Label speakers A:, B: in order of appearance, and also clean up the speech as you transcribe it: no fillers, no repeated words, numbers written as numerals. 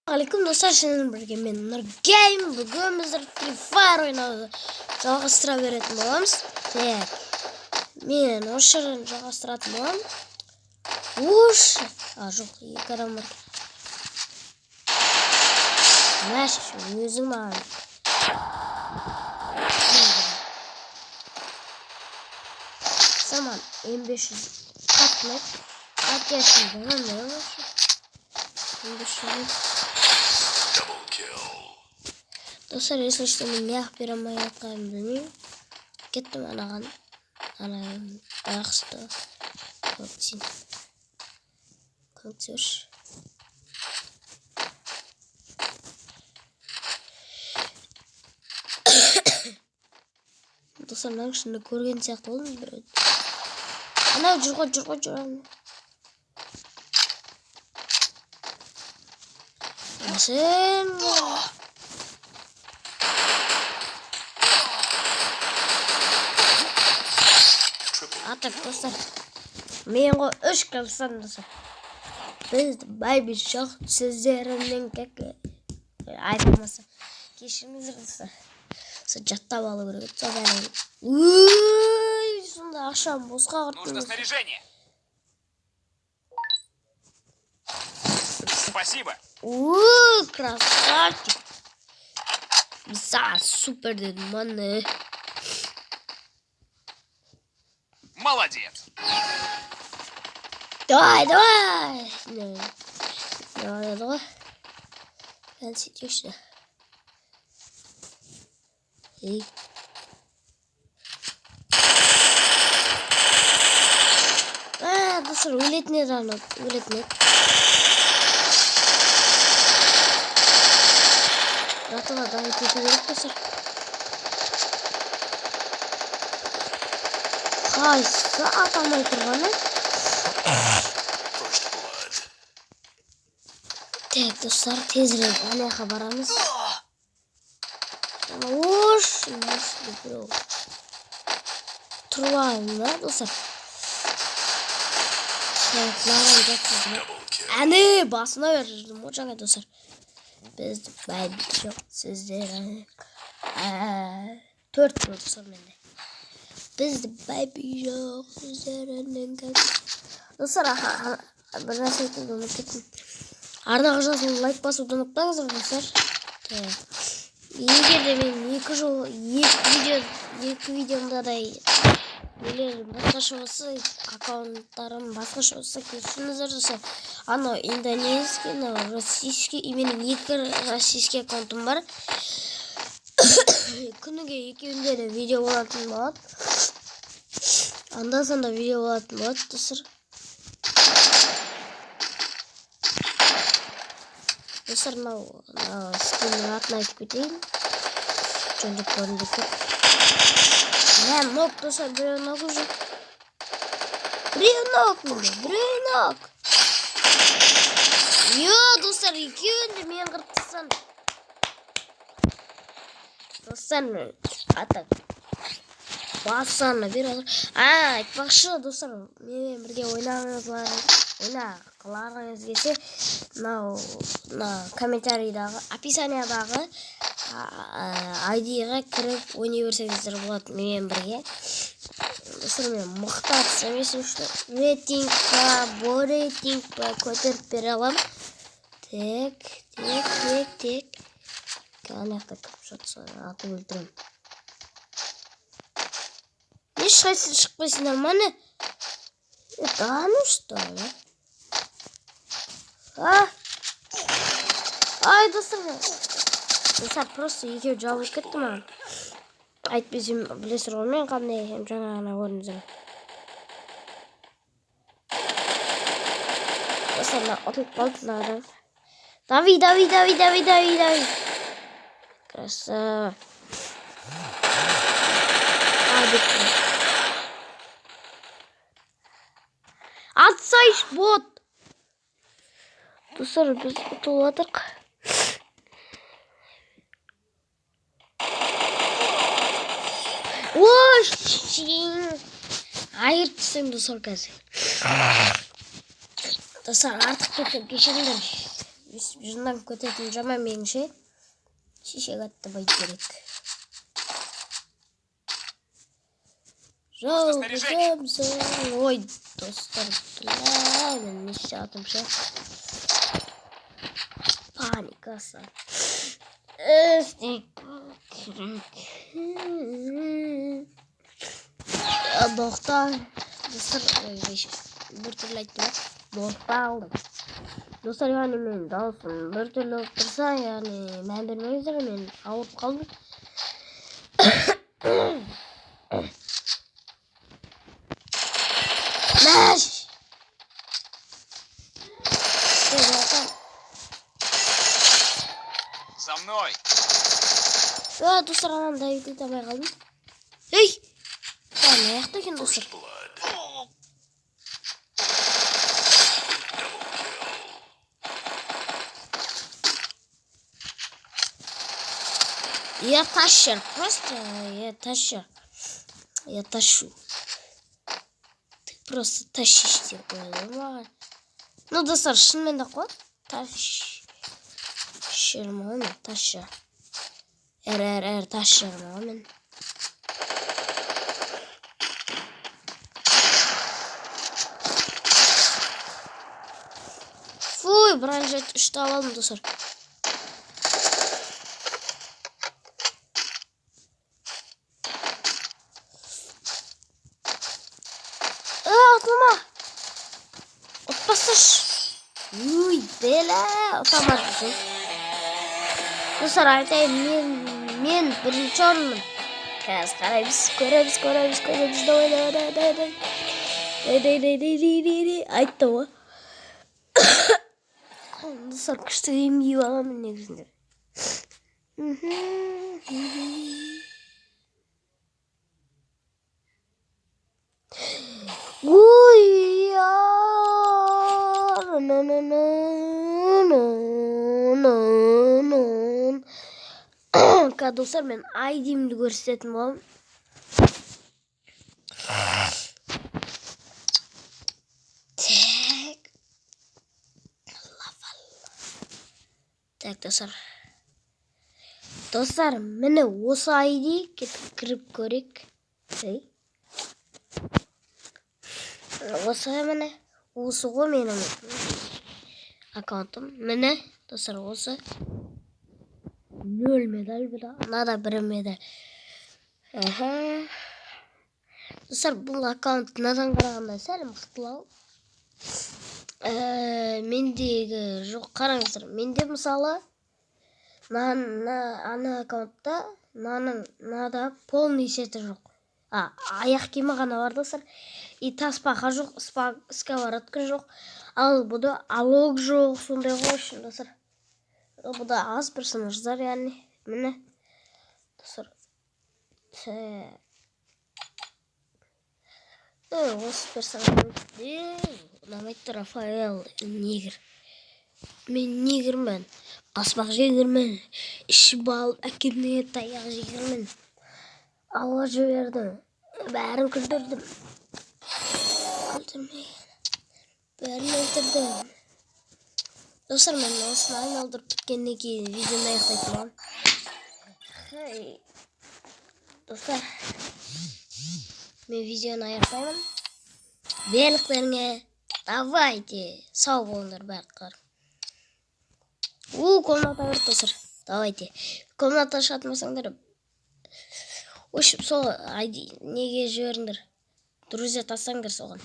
A: Алейкум достар, сіздермен бірге мен Нұргейм. Бүгін біздер Free Fire ойнауды жалғастыра беретін боламыз. Мен осы жерден жалғастыратын боламын. Жоқ, екі адам бар. Мәші, өзің маған. Саман М500 қатмайды. Атяшын бұған не олашы? Достар, если что, мен неғып беремай атқанын білмеймін. Кеттім анаған байқысты көптен. Көптеш. Достар, мынау ішінде көрген сияқты болдым біреуді. Анау жүр. Сен атак достар. Мен ғой 3 қалсам достар. Бізді байби жоқ сөздерімнен айтылмаса кешіріңіздер достар. Жаттап алу керек. Сонда ақшам босқа құрттым.
B: Нужно снаряжение. Спасибо.
A: Красавчик. Супер дедім маны.
B: Молодец.
A: Давай. Sen sitiyorsun. İyi. Dostlar öğretmen anlat. Öğretmen. Ratına daha kötü görüp dostlar. Kaysa atamay turganı. Tek dostlar tezirek anayaqa baramız. Turbayım da dostlar. Sayıklarım geçsizme. Ani basına verirdim o çağa dostlar. Biz baybi yok sizlere. 4 dostlar bende. Biz baybi yok sizlere. Dostlar bir narsa aytayım unuttum. Ardagi жазып лайк басуды ұмытпаңыздар достар. Егер де мен екі видеомда да басқаша болса, аккаунттарым басқаша болса кешіріңіздер достар. Анау индонезийский, российский, менің 2 российский аккаунтым бар. Күніге екеуінде де видео болатын болады. Анда-санда видео болатын болады достар. Достар, мынау скиннің атын айтып кетейін. Жөн-жөн көрінді көп. Нок достар, біреу нок уже. Біреу нок. Достар, екеуінде мен қырттысан. Достар, атак. Бассаны беру. Айтпақшы достар, менімен бірге ойнағыларыңыз келсе, комментарийдағы, описаниядағы ID-ға кіріп ойнай берсеңіздер болады менімен бірге. Достар, мен мықты атыс емесім үшін рейтинг көтеріп бере алам. Тек. Анаяқта кіріп жатса атып өлтірем. Ешқайсы шықпайсыңдар маны? Да ну что ли? Ай, достар, просто екеу жабылып кетті маған. Айтпесем білесіздер ғой мен қандай екенмін, жаңа ғана көрдіңіздер. Достар, ұтылып қалдылар. Дави. Красава. Атсайш бот. Достар, біз ұтылып атырық. Айыр түсем достар қазір. Достар, артық кетсем кешіріңдер. жындан көтетін жаман меніңше шешек аттабай керек. Ой, достар, мен не істедім ше. Паникасы. Доқтар, достар, бір түрлі айтты ба, доқтар алдым. Достар, яғни мен дауысым бір түрлі тұрса, яғни мән бермеңіздер, мен ауырып қалдым. Мәш!
B: За мной.
A: Достар, анам Давидті табай қалдым. Ей! Не аяқта екен, достар? Я тащер, просто я тащер. Я тащу. Ты просто тащишь типа. Ну, достар, шынымен де қой. Тащер маған, тащер. Тащер маған. Фуй, бранжет үшті алалым, достар. Atma. Отпасыш. Уй, беле, отамадысың. Достар, айтайын, мен бірінші орынмын. Қазір қараймыз, көреміз. Давай. Айтты ғой. Достар, күшті емгейіп аламын негізінде. Уй, достар, мен айдимді көрсететін болам. Так, достар. Достар, мені осы айди кетіп кіріп көрек. Осы міне, осы ғой менің аккаунтым. Міне, достар, осы 0 медаль бұда, нада 1 медаль. Достар, бұл аккаунт надан қарағанда сәл мықтылау. Мендегі жоқ, қараңыздар. Менде мысалы ана аккаунтта нада полный сеті жоқ. Аяқ киімі ғана бар, достар. И таспаға жоқ, сковородка жоқ. Ал бұда алог жоқ, сондай ғой, достар. Бұда аз персонаждар, яғни. Міне, достар. Осы персонаждар. Намайтты Рафаэл, негр. Мен негрмін. Аспақ жегірмін. Ішіп алып, әкемнен таяқ жегірмін. Алла жібердім. Бәрін күлдірдім. Бәрін өлтірдім. Достар, мен осыны айналдырып біткеннен кейін видеоны аяқтайтын боламын. Достар, мен видеоны аяқтаймын. Беліктеріңе давайте. Сау болыңдар бәрі. Комната бар, достар. Давайте. Комната шатмасаңдар. Өшіп сол неге жіберіңдер. Друзья тастаңдар соған.